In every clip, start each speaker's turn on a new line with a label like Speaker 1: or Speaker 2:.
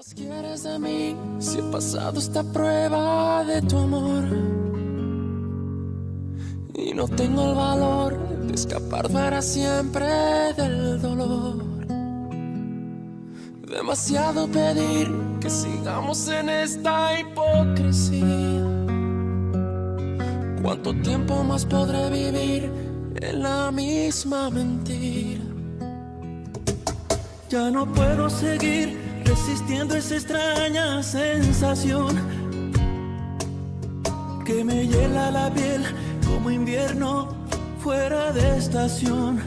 Speaker 1: más quieres de mí si he pasado esta prueba de tu amor? Y no tengo el valor de escapar para siempre del dolor. Demasiado pedir que sigamos en esta hipocresía. ¿Cuánto tiempo más podré vivir en la misma mentira?
Speaker 2: Ya no puedo seguir resistiendo esa extraña sensación que me hiela la piel como invierno fuera de estación.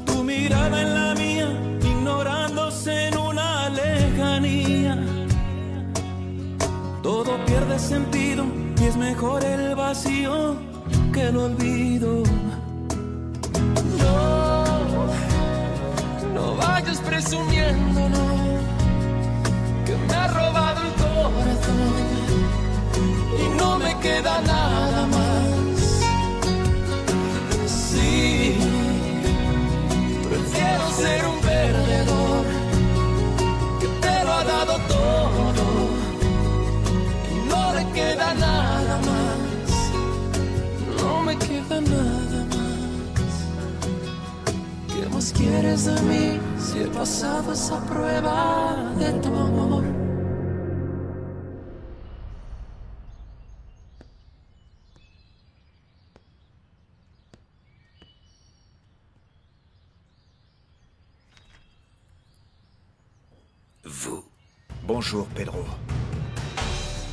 Speaker 2: Tu mirada en la mía, ignorándose en una lejanía. Todo pierde sentido y es mejor el vacío que el olvido.
Speaker 1: No vayas presumiendo, no, que me ha robado el corazón y no me queda nada más. Sí, prefiero ser un perdedor que te lo ha dado todo y no le queda nada más. No me queda nada más. ¿Qué más quieres de mí si he pasado esa prueba de tu amor?
Speaker 3: Vous.
Speaker 4: Bonjour, Pedro.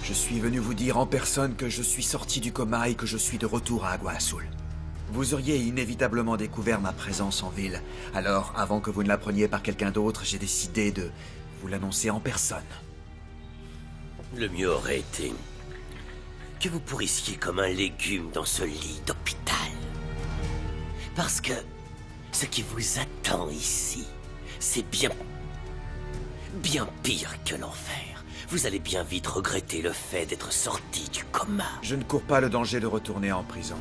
Speaker 4: Je suis venu vous dire en personne que je suis sorti du coma et que je suis de retour à Agua Azul. Vous auriez inévitablement découvert ma présence en ville. Alors, avant que vous ne l'appreniez par quelqu'un d'autre, j'ai décidé de vous l'annoncer en personne.
Speaker 3: Le mieux aurait été que vous pourrissiez comme un légume dans ce lit d'hôpital. Parce que ce qui vous attend ici, c'est bien pire que l'enfer. Vous allez bien vite regretter le fait d'être sorti du coma.
Speaker 4: Je ne cours pas le danger de retourner en prison.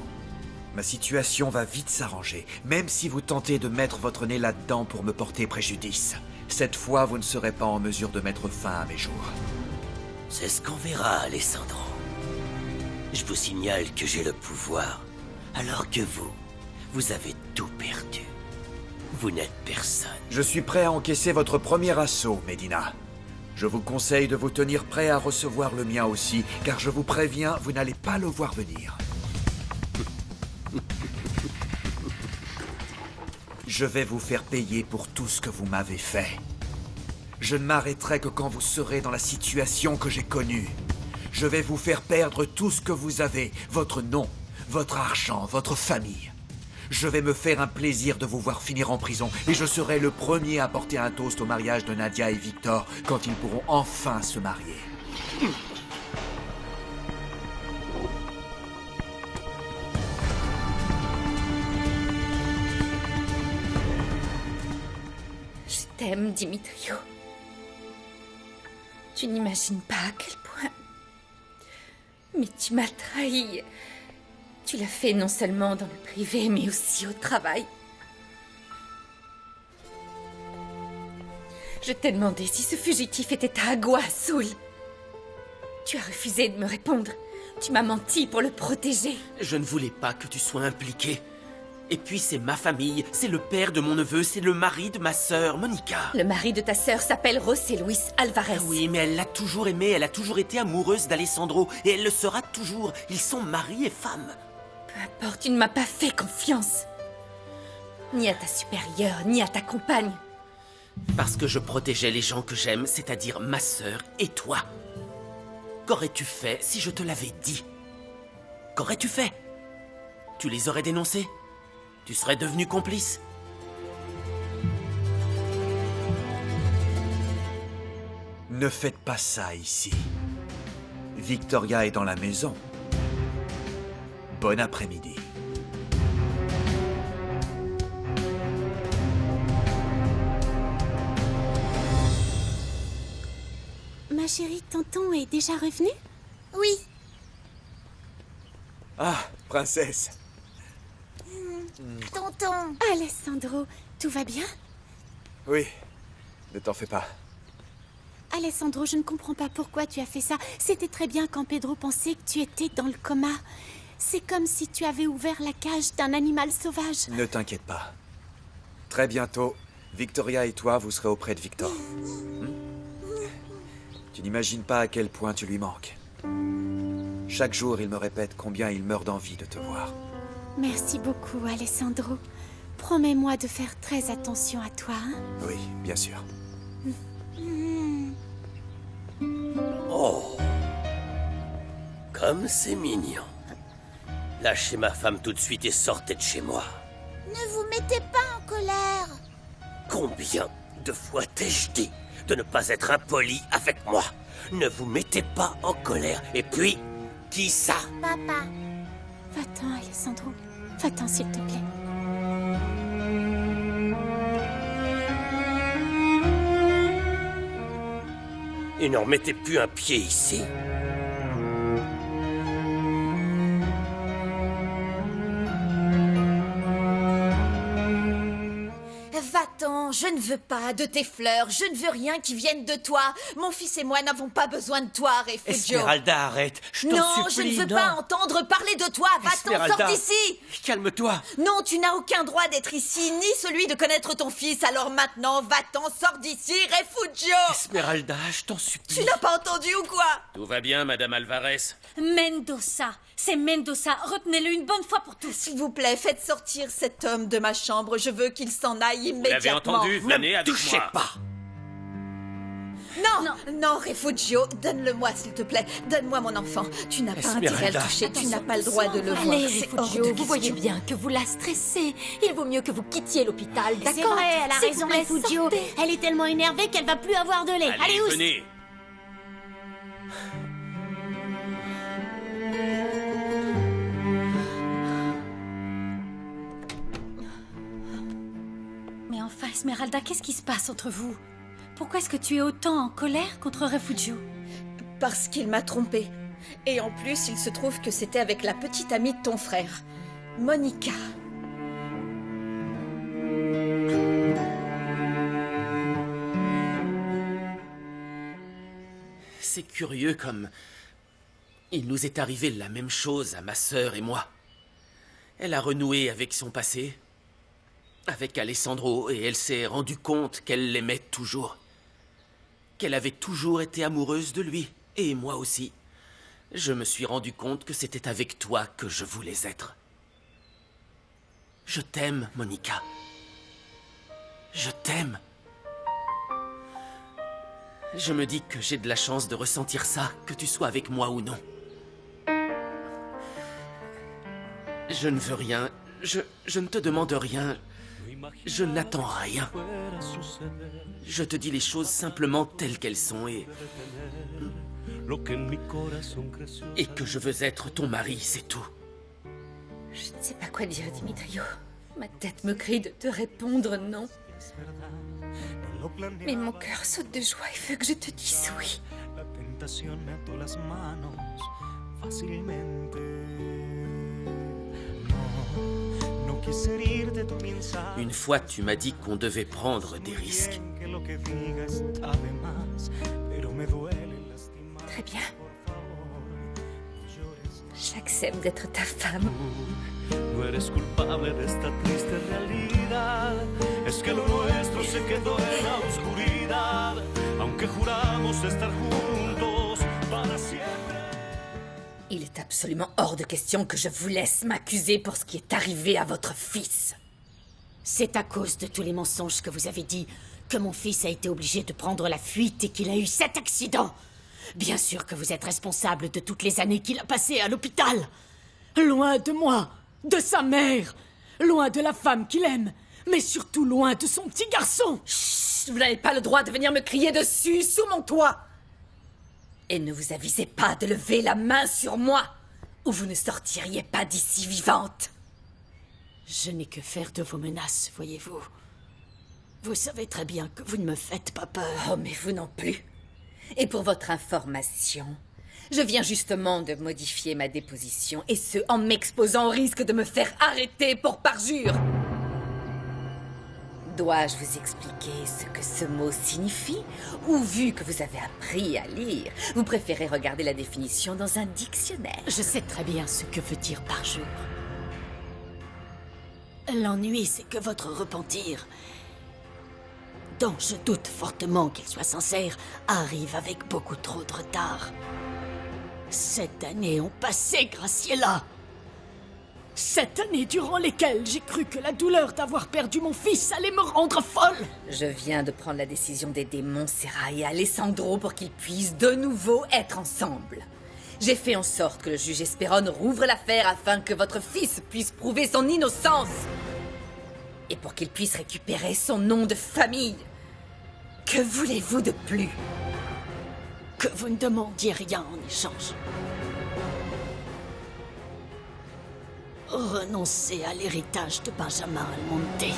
Speaker 4: Ma situation va vite s'arranger, même si vous tentez de mettre votre nez là-dedans pour me porter préjudice. Cette fois, vous ne serez pas en mesure de mettre fin à mes jours.
Speaker 3: C'est ce qu'on verra, Alessandro. Je vous signale que j'ai le pouvoir, alors que vous avez tout perdu. Vous n'êtes personne.
Speaker 4: Je suis prêt à encaisser votre premier assaut, Medina. Je vous conseille de vous tenir prêt à recevoir le mien aussi, car je vous préviens, vous n'allez pas le voir venir. Je vais vous faire payer pour tout ce que vous m'avez fait. Je ne m'arrêterai que quand vous serez dans la situation que j'ai connue. Je vais vous faire perdre tout ce que vous avez, votre nom, votre argent, votre famille. Je vais me faire un plaisir de vous voir finir en prison et je serai le premier à porter un toast au mariage de Nadia et Victor quand ils pourront enfin se marier.
Speaker 5: Je t'aime, Dimitrio. Tu n'imagines pas à quel point... Mais tu m'as trahi. Tu l'as fait non seulement dans le privé, mais aussi au travail. Je t'ai demandé si ce fugitif était à Agua Azul. Tu as refusé de me répondre. Tu m'as menti pour le protéger.
Speaker 6: Je ne voulais pas que tu sois impliqué. Et puis c'est ma famille, c'est le père de mon neveu, c'est le mari de ma sœur, Monica.
Speaker 5: Le mari de ta sœur s'appelle José Luis Alvarez.
Speaker 6: Oui, mais elle l'a toujours aimé, elle a toujours été amoureuse d'Alessandro. Et elle le sera toujours. Ils sont mari et femme.
Speaker 5: Peu importe, tu ne m'as pas fait confiance. Ni à ta supérieure, ni à ta compagne.
Speaker 6: Parce que je protégeais les gens que j'aime, c'est-à-dire ma sœur et toi. Qu'aurais-tu fait si je te l'avais dit? Qu'aurais-tu fait? Tu les aurais dénoncés? Tu serais devenu complice?
Speaker 4: Ne faites pas ça ici. Victoria est dans la maison. Bon après-midi.
Speaker 7: Ma chérie, tonton est déjà revenu?
Speaker 8: Oui.
Speaker 4: Ah, princesse.
Speaker 8: Tonton.
Speaker 7: Alessandro, tout va bien?
Speaker 4: Oui, ne t'en fais pas.
Speaker 7: Alessandro, je ne comprends pas pourquoi tu as fait ça. C'était très bien quand Pedro pensait que tu étais dans le coma. C'est comme si tu avais ouvert la cage d'un animal sauvage.
Speaker 4: Ne t'inquiète pas. Très bientôt, Victoria et toi, vous serez auprès de Victor. Tu n'imagines pas à quel point tu lui manques. Chaque jour, il me répète combien il meurt d'envie de te voir.
Speaker 7: Merci beaucoup, Alessandro. Promets-moi de faire très attention à toi, hein?
Speaker 4: Oui, bien sûr.
Speaker 3: Oh, comme c'est mignon. Lâchez ma femme tout de suite et sortez de chez moi.
Speaker 8: Ne vous mettez pas en colère.
Speaker 3: Combien de fois t'ai-je dit de ne pas être impoli avec moi? Ne vous mettez pas en colère. Et puis, qui ça?
Speaker 8: Papa.
Speaker 7: Va-t'en, Alessandro. Va-t'en, s'il te plaît.
Speaker 3: Et ne remettez plus un pied ici.
Speaker 9: Va-t'en, je ne veux pas de tes fleurs, je ne veux rien qui vienne de toi. Mon fils et moi n'avons pas besoin de toi, Refugio.
Speaker 3: Esmeralda, arrête, je t'en
Speaker 9: Non,
Speaker 3: supplie,
Speaker 9: je ne veux
Speaker 3: non.
Speaker 9: pas entendre parler de toi. Va-t'en,
Speaker 3: Esmeralda,
Speaker 9: sors d'ici.
Speaker 3: calme-toi.
Speaker 9: Non, tu n'as aucun droit d'être ici, ni celui de connaître ton fils. Alors maintenant, va-t'en, sors d'ici, Refugio.
Speaker 3: Esmeralda, je t'en supplie.
Speaker 9: Tu n'as pas entendu ou quoi?
Speaker 6: Tout va bien, Madame Alvarez?
Speaker 10: Mendoza, c'est Mendoza. Retenez-le une bonne fois pour toutes.
Speaker 9: S'il vous plaît, faites sortir cet homme de ma chambre. Je veux qu'il s'en aille
Speaker 6: Vous l'avez
Speaker 9: immédiatement.
Speaker 6: entendu, flâner avec
Speaker 3: Touchez
Speaker 6: moi.
Speaker 3: pas.
Speaker 9: Non, Refugio, donne-le-moi, s'il te plaît. Donne-moi mon enfant. Tu n'as pas intérêt à le toucher. Tu n'as pas le droit de le voir.
Speaker 10: Allez,
Speaker 9: C'est hors
Speaker 10: Refugio,
Speaker 9: de
Speaker 10: vous voyez
Speaker 9: question.
Speaker 10: bien que vous la stressez. Il vaut mieux que vous quittiez l'hôpital,
Speaker 7: C'est
Speaker 10: d'accord?
Speaker 7: vrai, elle a
Speaker 10: S'il
Speaker 7: raison,
Speaker 10: vous plaît,
Speaker 7: Refugio.
Speaker 10: sortez.
Speaker 7: Elle est tellement énervée qu'elle va plus avoir de lait.
Speaker 6: Allez,
Speaker 7: Oust.
Speaker 6: venez.
Speaker 10: Mais enfin, Esmeralda, qu'est-ce qui se passe entre vous? Pourquoi est-ce que tu es autant en colère contre Refugio?
Speaker 9: Parce qu'il m'a trompée. Et en plus, il se trouve que c'était avec la petite amie de ton frère, Monica.
Speaker 6: C'est curieux comme... Il nous est arrivé la même chose à ma sœur et moi. Elle a renoué avec son passé, avec Alessandro, et elle s'est rendue compte qu'elle l'aimait toujours. Qu'elle avait toujours été amoureuse de lui, et moi aussi. Je me suis rendu compte que c'était avec toi que je voulais être. Je t'aime, Monica. Je t'aime. Je me dis que j'ai de la chance de ressentir ça, que tu sois avec moi ou non. Je ne veux rien. Je ne te demande rien. Je n'attends rien. Je te dis les choses simplement telles qu'elles sont et que je veux être ton mari, c'est tout.
Speaker 5: Je ne sais pas quoi dire, Dimitrio. Ma tête me crie de te répondre non. Mais mon cœur saute de joie et veut que je te dise oui.
Speaker 6: Une fois, tu m'as dit qu'on devait prendre des risques.
Speaker 5: Très bien. J'accepte d'être ta femme.
Speaker 2: No eres culpable de esta triste realidad. Es que lo nuestro se quedó en la oscuridad. Aunque juramos estar juntos para siempre.
Speaker 5: Il est absolument hors de question que je vous laisse m'accuser pour ce qui est arrivé à votre fils.
Speaker 7: C'est à cause de tous les mensonges que vous avez dit que mon fils a été obligé de prendre la fuite et qu'il a eu cet accident. Bien sûr que vous êtes responsable de toutes les années qu'il a passées à l'hôpital. Loin de moi, de sa mère, loin de la femme qu'il aime, mais surtout loin de son petit garçon.
Speaker 5: Chut, vous n'avez pas le droit de venir me crier dessus, sous mon toit. Et ne vous avisez pas de lever la main sur moi, ou vous ne sortiriez pas d'ici vivante.
Speaker 7: Je n'ai que faire de vos menaces, voyez-vous. Vous savez très bien que vous ne me faites pas peur.
Speaker 5: Oh, mais vous non plus. Et pour votre information, je viens justement de modifier ma déposition, et ce, en m'exposant au risque de me faire arrêter pour parjure. Dois-je vous expliquer ce que ce mot signifie? Ou vu que vous avez appris à lire, vous préférez regarder la définition dans un dictionnaire?
Speaker 7: Je sais très bien ce que veut dire par jour. L'ennui, c'est que votre repentir, dont je doute fortement qu'il soit sincère, arrive avec beaucoup trop de retard. 7 années ont passé, Graciela. 7 années durant lesquelles j'ai cru que la douleur d'avoir perdu mon fils allait me rendre folle.
Speaker 5: Je viens de prendre la décision d'aider Montserrat et Alessandro pour qu'ils puissent de nouveau être ensemble. J'ai fait en sorte que le juge Esperon rouvre l'affaire afin que votre fils puisse prouver son innocence. Et pour qu'il puisse récupérer son nom de famille. Que voulez-vous de plus?
Speaker 7: Que vous ne demandiez rien en échange. Renoncez à l'héritage de Benjamin Almonte.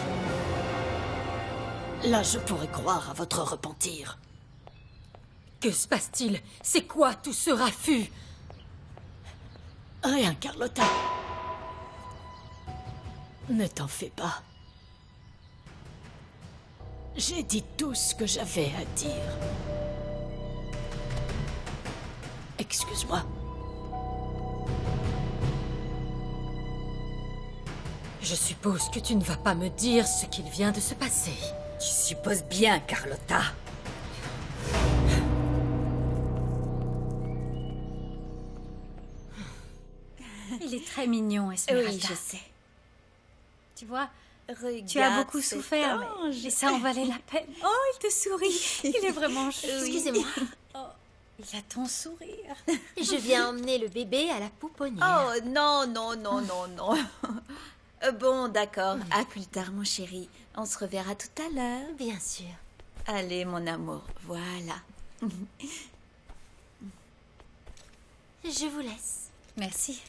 Speaker 7: Là, je pourrais croire à votre repentir.
Speaker 10: Que se passe-t-il? C'est quoi tout ce raffut?
Speaker 7: Rien, Carlotta. Ne t'en fais pas. J'ai dit tout ce que j'avais à dire. Excuse-moi.
Speaker 10: Je suppose que tu ne vas pas me dire ce qu'il vient de se passer.
Speaker 5: Tu supposes bien, Carlotta.
Speaker 10: Il est très mignon, Esmeralda.
Speaker 9: Oui, je sais.
Speaker 10: Tu vois,
Speaker 9: Regarde,
Speaker 10: tu as beaucoup
Speaker 9: cet
Speaker 10: souffert,
Speaker 9: ange.
Speaker 10: mais ça en valait la peine. Oh, il te sourit. Il est vraiment chou.
Speaker 8: Excusez-moi,
Speaker 10: Oh, il a ton sourire.
Speaker 8: je viens emmener le bébé à la pouponnière.
Speaker 9: Oh, non, non, non, non, non. Bon, d'accord. À plus tard, mon chéri. On se reverra tout à l'heure.
Speaker 8: Bien sûr.
Speaker 9: Allez, mon amour. Voilà.
Speaker 8: Je vous laisse.
Speaker 10: Merci.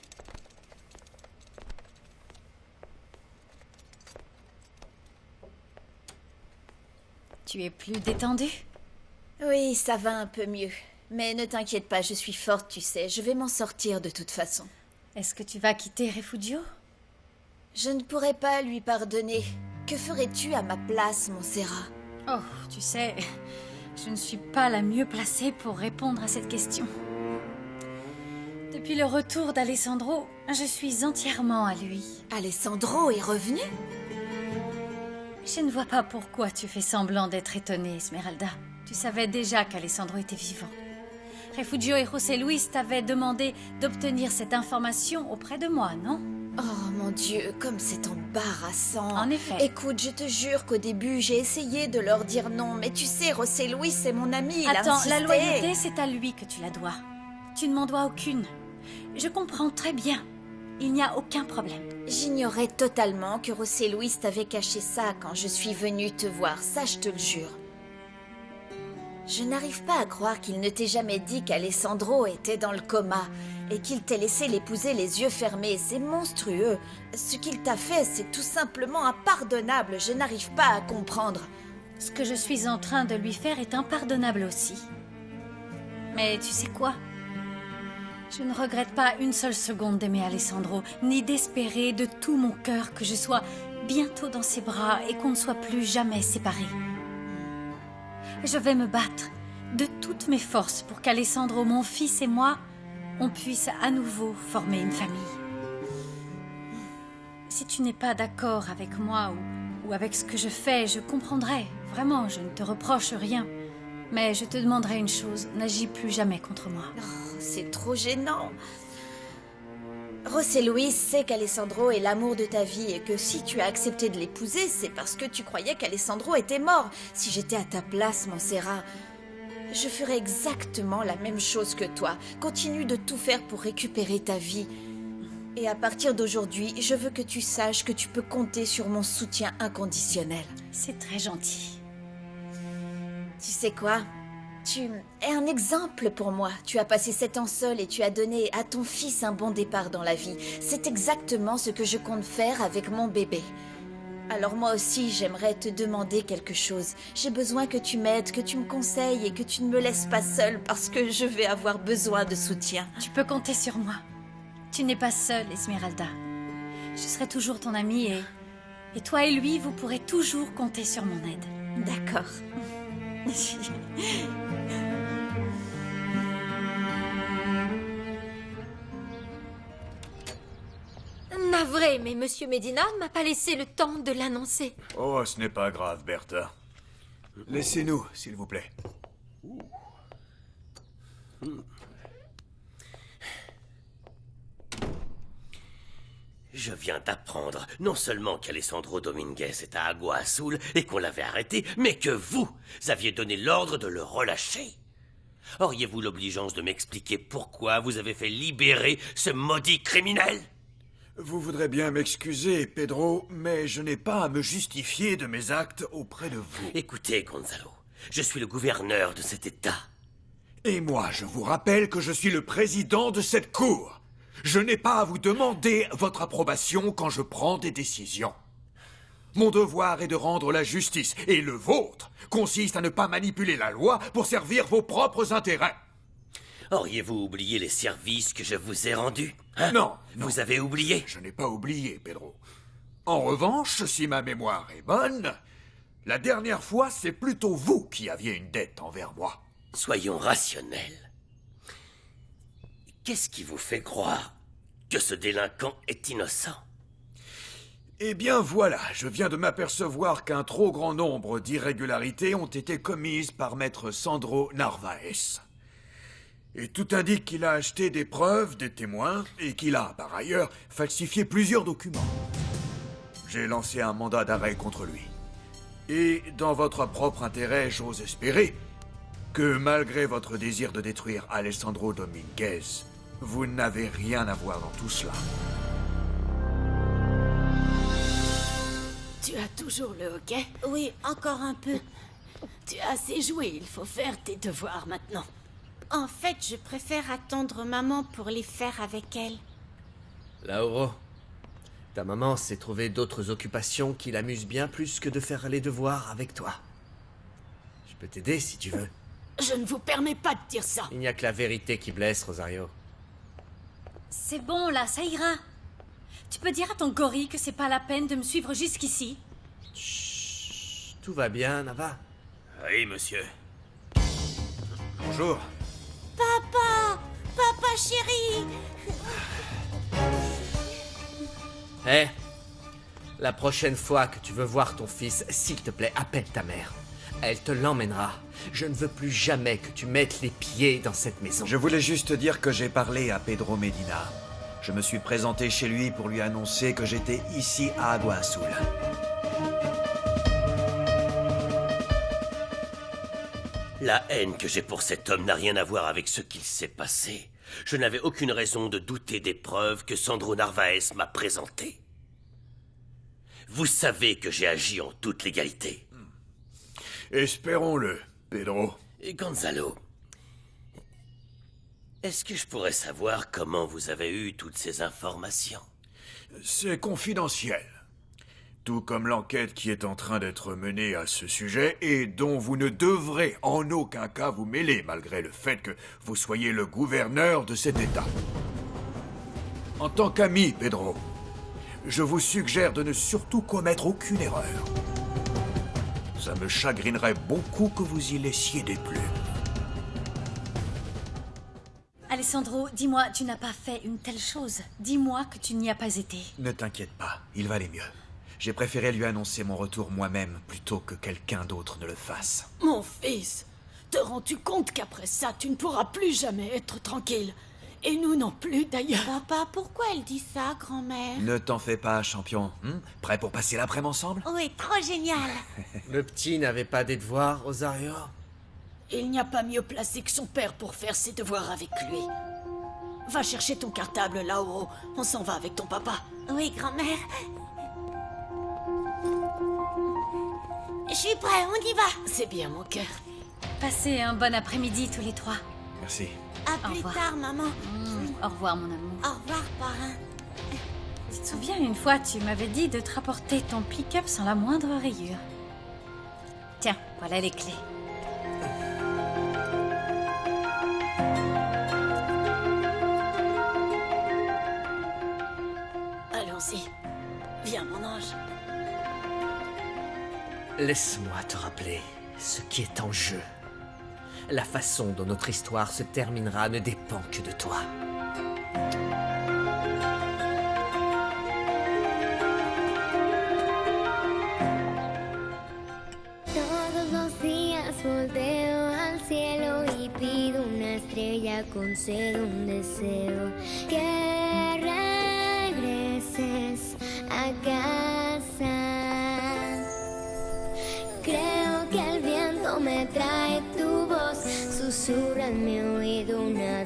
Speaker 10: Tu es plus détendue?
Speaker 9: Oui, ça va un peu mieux. Mais ne t'inquiète pas, je suis forte, tu sais. Je vais m'en sortir de toute façon.
Speaker 10: Est-ce que tu vas quitter Refugio?
Speaker 9: Je ne pourrais pas lui pardonner. Que ferais-tu à ma place, Montserrat?
Speaker 10: Oh, tu sais, je ne suis pas la mieux placée pour répondre à cette question. Depuis le retour d'Alessandro, je suis entièrement à lui.
Speaker 9: Alessandro est revenu?
Speaker 10: Je ne vois pas pourquoi tu fais semblant d'être étonnée, Esmeralda. Tu savais déjà qu'Alessandro était vivant. Refugio et José Luis t'avaient demandé d'obtenir cette information auprès de moi, non?
Speaker 9: Oh mon Dieu, comme c'est embarrassant.
Speaker 10: En effet.
Speaker 9: Écoute, je te jure qu'au début, j'ai essayé de leur dire non. Mais tu sais, José Luis, c'est mon ami, il
Speaker 10: Attends,
Speaker 9: insistait.
Speaker 10: la loyauté, c'est à lui que tu la dois. Tu ne m'en dois aucune. Je comprends très bien. Il n'y a aucun problème.
Speaker 9: J'ignorais totalement que José Luis t'avait caché ça quand je suis venue te voir, ça je te le jure. Je n'arrive pas à croire qu'il ne t'ait jamais dit qu'Alessandro était dans le coma et qu'il t'ait laissé l'épouser les yeux fermés. C'est monstrueux. Ce qu'il t'a fait, c'est tout simplement impardonnable. Je n'arrive pas à comprendre.
Speaker 10: Ce que je suis en train de lui faire est impardonnable aussi. Mais tu sais quoi? Je ne regrette pas une seule seconde d'aimer Alessandro, ni d'espérer de tout mon cœur que je sois bientôt dans ses bras et qu'on ne soit plus jamais séparés. Je vais me battre de toutes mes forces pour qu'Alessandro, mon fils et moi, on puisse à nouveau former une famille. Si tu n'es pas d'accord avec moi ou avec ce que je fais, je comprendrai. Vraiment, je ne te reproche rien. Mais je te demanderai une chose, n'agis plus jamais contre moi.
Speaker 9: Oh, c'est trop gênant. José Luis sait qu'Alessandro est l'amour de ta vie et que si tu as accepté de l'épouser, c'est parce que tu croyais qu'Alessandro était mort. Si j'étais à ta place, Montserrat, je ferais exactement la même chose que toi. Continue de tout faire pour récupérer ta vie. Et à partir d'aujourd'hui, je veux que tu saches que tu peux compter sur mon soutien inconditionnel.
Speaker 10: C'est très gentil.
Speaker 9: Tu sais quoi? Tu es un exemple pour moi. Tu as passé 7 ans seul et tu as donné à ton fils un bon départ dans la vie. C'est exactement ce que je compte faire avec mon bébé. Alors moi aussi, j'aimerais te demander quelque chose. J'ai besoin que tu m'aides, que tu me conseilles et que tu ne me laisses pas seule parce que je vais avoir besoin de soutien.
Speaker 10: Tu peux compter sur moi. Tu n'es pas seule, Esmeralda. Je serai toujours ton amie et Et toi et lui, vous pourrez toujours compter sur mon aide.
Speaker 9: D'accord.
Speaker 8: Navré, mais Monsieur Medina ne m'a pas laissé le temps de l'annoncer.
Speaker 4: Oh, ce n'est pas grave, Bertha. Laissez-nous, s'il vous plaît.
Speaker 3: Je viens d'apprendre non seulement qu'Alessandro Dominguez est à Agua Azul et qu'on l'avait arrêté, mais que vous aviez donné l'ordre de le relâcher. Auriez-vous l'obligeance de m'expliquer pourquoi vous avez fait libérer ce maudit criminel?
Speaker 4: Vous voudrez bien m'excuser, Pedro, mais je n'ai pas à me justifier de mes actes auprès de vous.
Speaker 3: Écoutez, Gonzalo, je suis le gouverneur de cet État.
Speaker 4: Et moi, je vous rappelle que je suis le président de cette cour. Je n'ai pas à vous demander votre approbation quand je prends des décisions. Mon devoir est de rendre la justice, et le vôtre consiste à ne pas manipuler la loi pour servir vos propres intérêts.
Speaker 3: Auriez-vous oublié les services que je vous ai rendus, hein?
Speaker 4: Non.
Speaker 3: Vous avez oublié?
Speaker 4: Je n'ai pas oublié, Pedro. En revanche, si ma mémoire est bonne, la dernière fois, c'est plutôt vous qui aviez une dette envers moi.
Speaker 3: Soyons rationnels. Qu'est-ce qui vous fait croire que ce délinquant est innocent?
Speaker 4: Eh bien voilà, je viens de m'apercevoir qu'un trop grand nombre d'irrégularités ont été commises par maître Sandro Narvaez. Et tout indique qu'il a acheté des preuves, des témoins, et qu'il a, par ailleurs, falsifié plusieurs documents. J'ai lancé un mandat d'arrêt contre lui. Et, dans votre propre intérêt, j'ose espérer que, malgré votre désir de détruire Alessandro Dominguez, vous n'avez rien à voir dans tout cela.
Speaker 7: Tu as toujours le hockey? Oui, encore un peu. Tu as assez joué, il faut faire tes devoirs maintenant. En fait, je préfère attendre maman pour les faire avec elle.
Speaker 11: Lauro, ta maman s'est trouvé d'autres occupations qui l'amusent bien plus que de faire les devoirs avec toi. Je peux t'aider si tu veux.
Speaker 7: Je ne vous permets pas de dire ça.
Speaker 11: Il n'y a que la vérité qui blesse, Rosario.
Speaker 10: C'est bon, là, ça ira. Tu peux dire à ton gorille que c'est pas la peine de me suivre jusqu'ici?
Speaker 11: Chut, tout va bien, Nava.
Speaker 3: Oui, monsieur.
Speaker 4: Bonjour.
Speaker 7: Papa! Papa chéri!
Speaker 11: Hé, la prochaine fois que tu veux voir ton fils, s'il te plaît, appelle ta mère. Elle te l'emmènera. Je ne veux plus jamais que tu mettes les pieds dans cette maison.
Speaker 4: Je voulais juste dire que j'ai parlé à Pedro Medina. Je me suis présenté chez lui pour lui annoncer que j'étais ici à Agua Azul.
Speaker 3: La haine que j'ai pour cet homme n'a rien à voir avec ce qu'il s'est passé. Je n'avais aucune raison de douter des preuves que Sandro Narvaez m'a présentées. Vous savez que j'ai agi en toute légalité.
Speaker 4: Espérons-le, Pedro.
Speaker 3: Et Gonzalo, est-ce que je pourrais savoir comment vous avez eu toutes ces informations?
Speaker 4: C'est confidentiel. Tout comme l'enquête qui est en train d'être menée à ce sujet et dont vous ne devrez en aucun cas vous mêler malgré le fait que vous soyez le gouverneur de cet État. En tant qu'ami, Pedro, je vous suggère de ne surtout commettre aucune erreur. Ça me chagrinerait beaucoup que vous y laissiez des plumes.
Speaker 10: Alessandro, dis-moi, tu n'as pas fait une telle chose. Dis-moi que tu n'y as pas été.
Speaker 4: Ne t'inquiète pas, il va aller mieux. J'ai préféré lui annoncer mon retour moi-même plutôt que quelqu'un d'autre ne le fasse.
Speaker 7: Mon fils, te rends-tu compte qu'après ça, tu ne pourras plus jamais être tranquille? Et nous non plus, d'ailleurs.
Speaker 12: Papa, pourquoi elle dit ça, grand-mère?
Speaker 4: Ne t'en fais pas, champion. Prêt pour passer l'après-midi ensemble?
Speaker 12: Oui, trop génial.
Speaker 11: Le petit n'avait pas des devoirs, Rosario?
Speaker 7: Il n'y a pas mieux placé que son père pour faire ses devoirs avec lui. Va chercher ton cartable, Lauro. On s'en va avec ton papa.
Speaker 12: Oui, grand-mère. Je suis prêt, on y va.
Speaker 7: C'est bien, mon cœur.
Speaker 10: Passez un bon après-midi tous les trois.
Speaker 4: Merci.
Speaker 12: À plus tard, maman.
Speaker 10: Au revoir, mon amour.
Speaker 12: Au revoir, parrain.
Speaker 10: Tu te souviens, une fois, tu m'avais dit de te rapporter ton pick-up sans la moindre rayure. Tiens, voilà les clés.
Speaker 7: Allons-y. Viens, mon ange.
Speaker 11: Laisse-moi te rappeler ce qui est en jeu. La façon dont notre histoire se terminera ne dépend que de toi.
Speaker 13: Todos los días volteo al cielo y pido una estrella, concedo un deseo, que regreses a casa. Creo que el viento me trae tu voz, susurra en mi oído una